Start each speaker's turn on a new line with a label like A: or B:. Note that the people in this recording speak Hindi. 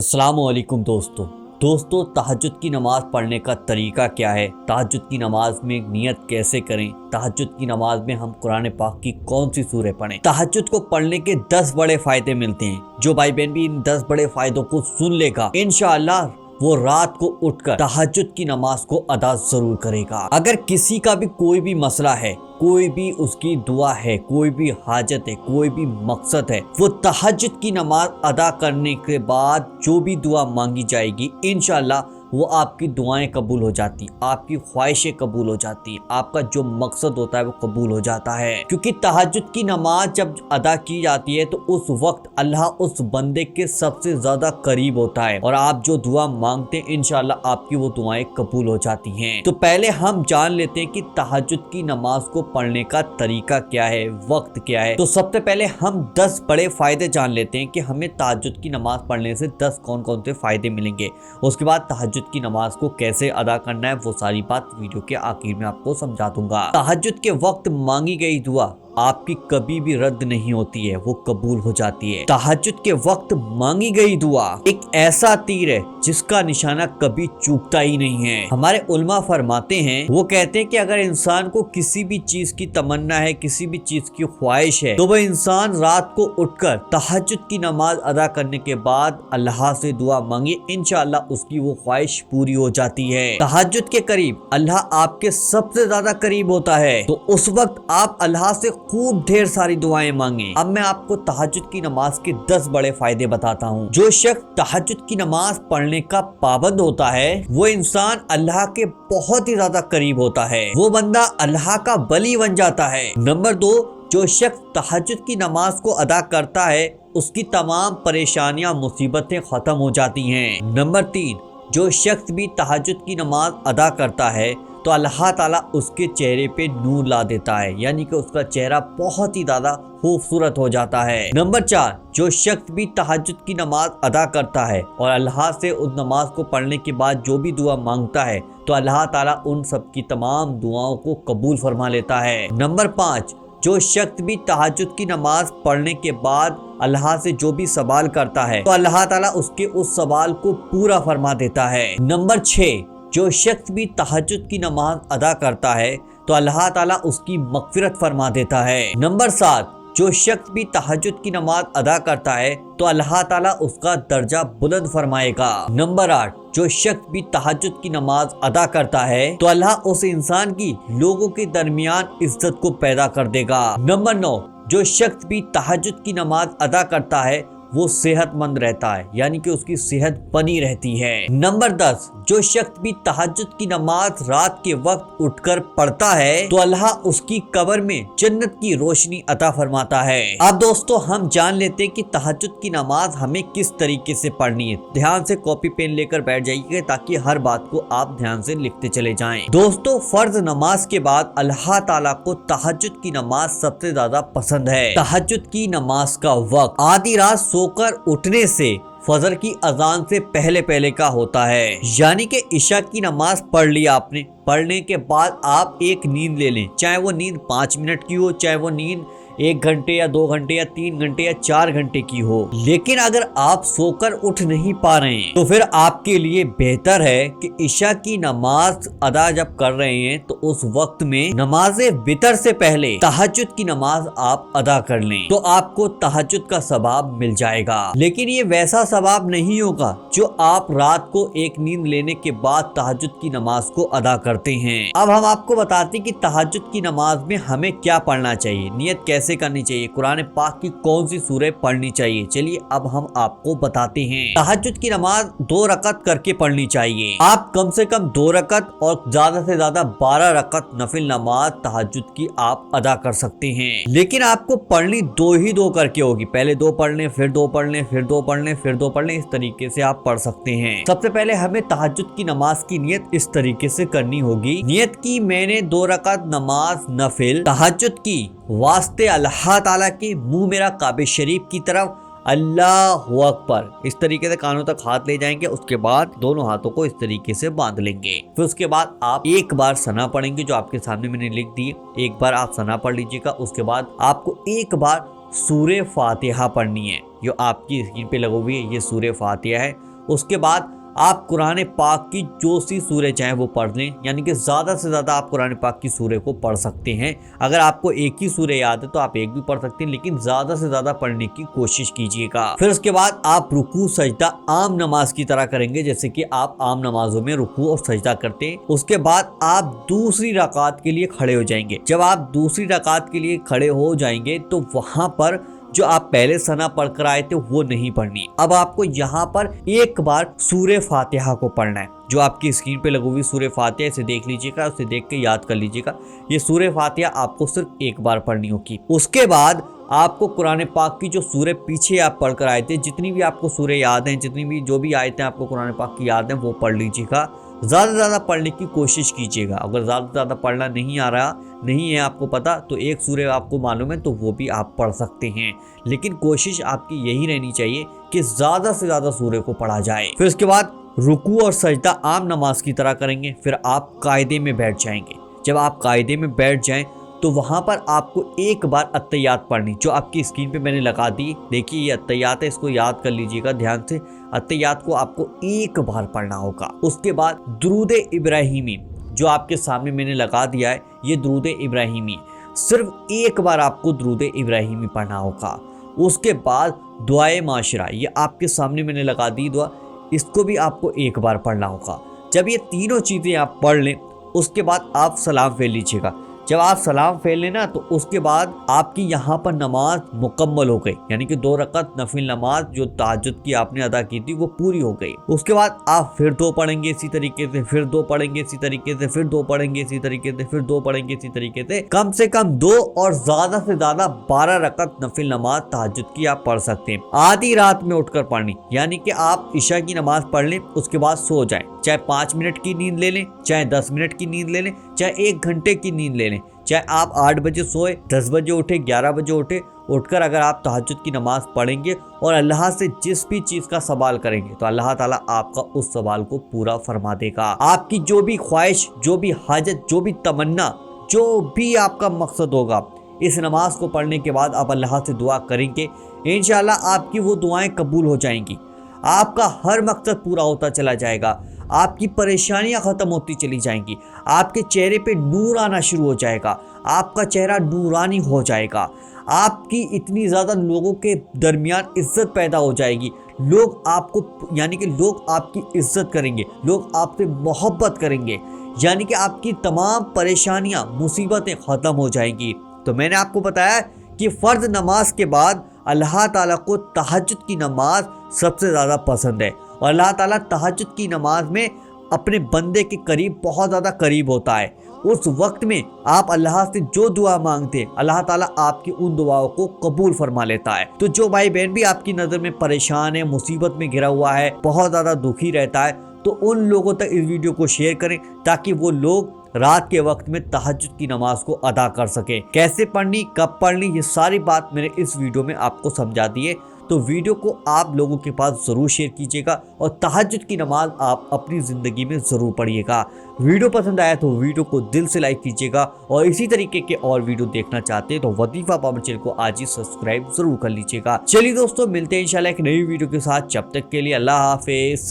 A: अस्सलामुअलैकुम दोस्तों तहज्जुद की नमाज पढ़ने का तरीका क्या है। तहज्जुद की नमाज में नियत कैसे करें। तहज्जुद की नमाज में हम कुरान पाक की कौन सी सूरह पढ़ें। तहज्जुद को पढ़ने के 10 बड़े फायदे मिलते हैं। जो भाई बहन भी इन 10 बड़े फायदों को सुन लेगा इंशाअल्लाह वो रात को उठकर तहज्जुद की नमाज को अदा जरूर करेगा। अगर किसी का भी कोई भी मसला है, कोई भी उसकी दुआ है, कोई भी हाजत है, कोई भी मकसद है, वो तहज्जुद की नमाज अदा करने के बाद जो भी दुआ मांगी जाएगी इंशाअल्लाह वो आपकी दुआएं कबूल हो जाती, आपकी ख्वाहिशें कबूल हो जाती, आपका जो मकसद होता है वो कबूल हो जाता है। क्योंकि तहज्जुद की नमाज जब अदा की जाती है तो उस वक्त अल्लाह उस बंदे के सबसे ज्यादा करीब होता है और आप जो दुआ मांगते हैं इंशाअल्लाह आपकी वो दुआएं कबूल हो जाती हैं। तो पहले हम जान लेते हैं कि तहज्जुद की नमाज को पढ़ने का तरीका क्या है, वक्त क्या है। तो सबसे पहले हम 10 बड़े फायदे जान लेते हैं कि हमें तहज्जुद की नमाज पढ़ने से 10 कौन कौन से फायदे मिलेंगे। उसके बाद तहज्जुद की नमाज को कैसे अदा करना है वो सारी बात वीडियो के आखिर में आपको समझा दूंगा। तहज्जुद के वक्त मांगी गई दुआ आपकी कभी भी रद्द नहीं होती है, वो कबूल हो जाती है। तहज्जुद के वक्त मांगी गई दुआ एक ऐसा तीर है जिसका निशाना कभी चूकता ही नहीं है। हमारे उलमा फरमाते हैं, वो कहते हैं कि अगर इंसान को किसी भी चीज की तमन्ना है, किसी भी चीज की ख्वाहिश है, तो वह इंसान रात को उठकर तहज्जुद की नमाज अदा करने के बाद अल्लाह से दुआ मांगे, इंशाअल्लाह उसकी वो ख्वाहिश पूरी हो जाती है। तहज्जुद के करीब अल्लाह आपके सबसे ज्यादा करीब होता है, तो उस वक्त आप अल्लाह से खूब ढेर सारी दुआएं मांगे। अब मैं आपको तहज्जुद की नमाज के 10 बड़े फायदे बताता हूँ। जो शख्स तहज्जुद की नमाज पढ़ने का पाबंद होता है वो इंसान अल्लाह के बहुत ही ज्यादा करीब होता है, वो बंदा अल्लाह का वली बन जाता है। नंबर 2, जो शख्स तहज्जुद की नमाज को अदा करता है उसकी तमाम परेशानियां मुसीबतें खत्म हो जाती हैं। नंबर 3, जो शख्स भी तहज्जुद की नमाज अदा करता है तो अल्लाह ताला उसके चेहरे पे नूर ला देता है, यानी कि उसका चेहरा बहुत ही ज्यादा खूबसूरत हो जाता है। नंबर 4, जो शख्स भी तहज्जुद की नमाज अदा करता है और अल्लाह से उस नमाज को पढ़ने के बाद जो भी दुआ मांगता है तो अल्लाह ताला उन सब की तमाम दुआओं को कबूल फरमा लेता है। नंबर 5, जो शख्स भी तहज्जुद की नमाज पढ़ने के बाद अल्लाह से जो भी सवाल करता है तो अल्लाह ताला उसके उस सवाल को पूरा फरमा देता है। नंबर 6, जो शख्स भी तहज्जुद की नमाज अदा करता है तो अल्लाह ताला उसकी मग़फ़िरत फरमा देता है। नंबर 7, जो शख्स भी तहज्जुद की नमाज अदा करता है तो अल्लाह ताला उसका दर्जा बुलंद फरमाएगा। नंबर 8, जो शख्स भी तहज्जुद की नमाज अदा करता है तो अल्लाह उस इंसान की लोगों के दरमियान इज्जत को पैदा कर देगा। नंबर 9, जो शख्स भी तहज्जुद की नमाज अदा करता है वो सेहतमंद रहता है, यानी कि उसकी सेहत बनी रहती है। नंबर 10, जो शख्स भी तहज्जुद की नमाज रात के वक्त उठकर पढ़ता है तो अल्लाह उसकी कब्र में जन्नत की रोशनी अता फरमाता है। अब दोस्तों हम जान लेते हैं कि तहज्जुद की नमाज हमें किस तरीके से पढ़नी है। ध्यान से कॉपी पेन लेकर बैठ जाइए ताकि हर बात को आप ध्यान से लिखते चले जाएं। दोस्तों फर्ज नमाज के बाद अल्लाह ताला को तहज्जुद की नमाज सबसे ज्यादा पसंद है। तहज्जुद की नमाज का वक्त आधी रात सोकर उठने से फजर की अजान से पहले पहले का होता है, यानी कि इशा की नमाज पढ़ लिया आपने, पढ़ने के बाद आप एक नींद ले लें, चाहे वो नींद 5 मिनट की हो, चाहे वो नींद 1 घंटे या 2 घंटे या 3 घंटे या 4 घंटे की हो। लेकिन अगर आप सोकर उठ नहीं पा रहे हैं तो फिर आपके लिए बेहतर है कि इशा की नमाज अदा जब कर रहे हैं तो उस वक्त में नमाज़े वितर से पहले तहज्जुद की नमाज आप अदा कर लें, तो आपको तहज्जुद का सवाब मिल जाएगा। लेकिन ये वैसा सवाब नहीं होगा जो आप रात को एक नींद लेने के बाद तहज्जुद की नमाज को अदा करते हैं। अब हम आपको बताते हैं कि तहज्जुद की नमाज में हमें क्या पढ़ना चाहिए, नियत कैसे करनी चाहिए, कुरान पाक की कौन सी सूरह पढ़नी चाहिए। चलिए अब हम आपको बताते हैं। तहज्जुद की नमाज 2 रकत करके पढ़नी चाहिए। आप कम से कम 2 रकत और ज्यादा से ज्यादा 12 रकत नफिल नमाज तहज्जुद की आप अदा कर सकते हैं। लेकिन आपको पढ़नी 2 करके होगी, पहले 2 पढ़ लें, फिर 2 पढ़ लें, फिर 2 पढ़ लें, फिर 2 पढ़ लें, इस तरीके से आप पढ़ सकते हैं। सबसे पहले हमें तहज्जुद की नमाज की नियत इस तरीके से करनी होगी। नियत की मैंने 2 रकत नमाज नफिल तहज्जुद की वास्ते अल्लाह ताला के मुंह मेरा काबे शरीफ की तरफ, अल्लाहु अकबर, इस तरीके से कानों तक हाथ ले जाएंगे। उसके बाद दोनों हाथों को इस तरीके से बांध लेंगे। फिर उसके बाद आप एक बार सना पढ़ेंगे जो आपके सामने मैंने लिख दी, एक बार आप सना पढ़ लीजिएगा। उसके बाद आपको एक बार सूरे फातिहा पढ़नी है, जो आपकी स्क्रीन पे लगी हुई है ये सूरे फातिहा है। उसके बाद आप कुरान पाक की जो सी सूरह चाहें वो पढ़ लें, यानी कि ज़्यादा से ज़्यादा आप कुरान पाक की सूरह को पढ़ सकते हैं। अगर आपको एक ही सूरह याद है तो आप एक भी पढ़ सकते हैं, लेकिन ज़्यादा से ज़्यादा पढ़ने की कोशिश कीजिएगा। फिर उसके बाद आप रुकू सजदा आम नमाज की तरह करेंगे, जैसे कि आप आम नमाजों में रुकू और सजदा करते हैं। उसके बाद आप दूसरी रकात के लिए खड़े हो जाएंगे। जब आप दूसरी रकात के लिए खड़े हो जाएंगे तो वहां पर जो आप पहले सना पढ़कर आए थे वो नहीं पढ़नी। अब आपको यहाँ पर एक बार सूरह फातिहा को पढ़ना है। जो आपकी स्क्रीन पे लगी हुई सूरह फातिहा, इसे देख लीजिएगा, उसे देख के याद कर लीजिएगा। ये सूरह फातिहा आपको सिर्फ एक बार पढ़नी होगी। उसके बाद आपको कुरान पाक की जो सूरह पीछे आप पढ़कर आए थे, जितनी भी आपको सूरह याद हैं, जितनी भी जो भी आयतें आपको कुरान पाक की याद हैं, वो पढ़ लीजिएगा। ज़्यादा से ज़्यादा पढ़ने की कोशिश कीजिएगा। अगर ज़्यादा से ज़्यादा पढ़ना नहीं आ रहा, नहीं है आपको पता, तो एक सूरह आपको मालूम है तो वो भी आप पढ़ सकते हैं, लेकिन कोशिश आपकी यही रहनी चाहिए कि ज़्यादा से ज़्यादा सूरह को पढ़ा जाए। फिर उसके बाद रुकू और सजदा आम नमाज की तरह करेंगे। फिर आप कायदे में बैठ जाएंगे। जब आप कायदे में बैठ जाएं तो वहाँ पर आपको एक बार अत्तहियात पढ़नी, जो आपकी स्क्रीन पे मैंने लगा दी। देखिए ये अत्तहियात है, इसको याद कर लीजिएगा ध्यान से। अत्तहियात को आपको एक बार पढ़ना होगा। उसके बाद दुरूद इब्राहिमी, जो आपके सामने मैंने लगा दिया है, ये दुरूद इब्राहिमी, सिर्फ एक बार आपको दुरूद इब्राहिमी पढ़ना होगा। उसके बाद दुआए माशरा, ये आपके सामने मैंने लगा दी दुआ, इसको भी आपको एक बार पढ़ना होगा। जब ये तीनों चीज़ें आप पढ़ लें, उसके बाद आप सलाम फेर लीजिएगा। जब आप सलाम फेर लेना तो उसके बाद आपकी यहाँ पर नमाज मुकम्मल हो गई, यानी कि 2 रकात नफिल नमाज जो तहज्जुद की आपने अदा की थी वो पूरी हो गई। उसके बाद आप फिर 2 पढ़ेंगे इसी तरीके से, फिर 2 पढ़ेंगे इसी तरीके से, फिर 2 पढ़ेंगे इसी तरीके से, फिर 2 पढ़ेंगे इसी तरीके से कम 2 और ज्यादा से ज्यादा 12 रकात नफिल नमाज तहज्जुद की आप पढ़ सकते हैं। आधी रात में उठकर पढ़नी, यानी कि आप इशा की नमाज पढ़ लें, उसके बाद सो जाएं। चाहे 5 मिनट की नींद ले लें, चाहे 10 मिनट की नींद ले लें, चाहे 1 घंटे की नींद ले लें, चाहे आप 8 बजे सोए, 10 बजे उठे, 11 बजे उठे, उठकर अगर आप तहज्जुद की नमाज पढ़ेंगे और अल्लाह से जिस भी चीज़ का सवाल करेंगे तो अल्लाह ताला आपका उस सवाल को पूरा फरमा देगा। आपकी जो भी ख्वाहिश, जो भी हाजत, जो भी तमन्ना, जो भी आपका मकसद होगा, इस नमाज को पढ़ने के बाद आप अल्लाह से दुआ करेंगे, इंशाअल्लाह आपकी वो दुआएं कबूल हो जाएंगी। आपका हर मकसद पूरा होता चला जाएगा, आपकी परेशानियां ख़त्म होती चली जाएंगी, आपके चेहरे पे नूर आना शुरू हो जाएगा, आपका चेहरा नूरानी हो जाएगा, आपकी इतनी ज़्यादा लोगों के दरमियान इज्जत पैदा हो जाएगी। लोग आपको, यानी कि लोग आपकी इज्जत करेंगे, लोग आपसे मोहब्बत करेंगे, यानी कि आपकी तमाम परेशानियां, मुसीबतें ख़त्म हो जाएंगी। तो मैंने आपको बताया कि फ़र्ज नमाज के बाद अल्लाह ताला को तहज्जुद की नमाज सबसे ज़्यादा पसंद है, और अल्लाह ताला तहज्जुद की नमाज में अपने बंदे के करीब, बहुत ज़्यादा करीब होता है। उस वक्त में आप अल्लाह से जो दुआ मांगते हैं, अल्लाह ताला आपकी उन दुआओं को कबूल फरमा लेता है। तो जो भाई बहन भी आपकी नज़र में परेशान है, मुसीबत में घिरा हुआ है, बहुत ज़्यादा दुखी रहता है, तो उन लोगों तक इस वीडियो को शेयर करें ताकि वो लोग रात के वक्त में तहज्जुद की नमाज को अदा कर सके। कैसे पढ़नी, कब पढ़नी, ये सारी बात मैंने इस वीडियो में आपको समझा दी है। तो वीडियो को आप लोगों के पास ज़रूर शेयर कीजिएगा और तहज्जुद की नमाज आप अपनी ज़िंदगी में ज़रूर पढ़िएगा। वीडियो पसंद आया तो वीडियो को दिल से लाइक कीजिएगा, और इसी तरीके के और वीडियो देखना चाहते हैं तो वजीफा पावर चैनल को आज ही सब्सक्राइब ज़रूर कर लीजिएगा। चलिए दोस्तों, मिलते हैं इंशाल्लाह एक नई वीडियो के साथ। जब तक के लिए अल्लाह हाफिज़।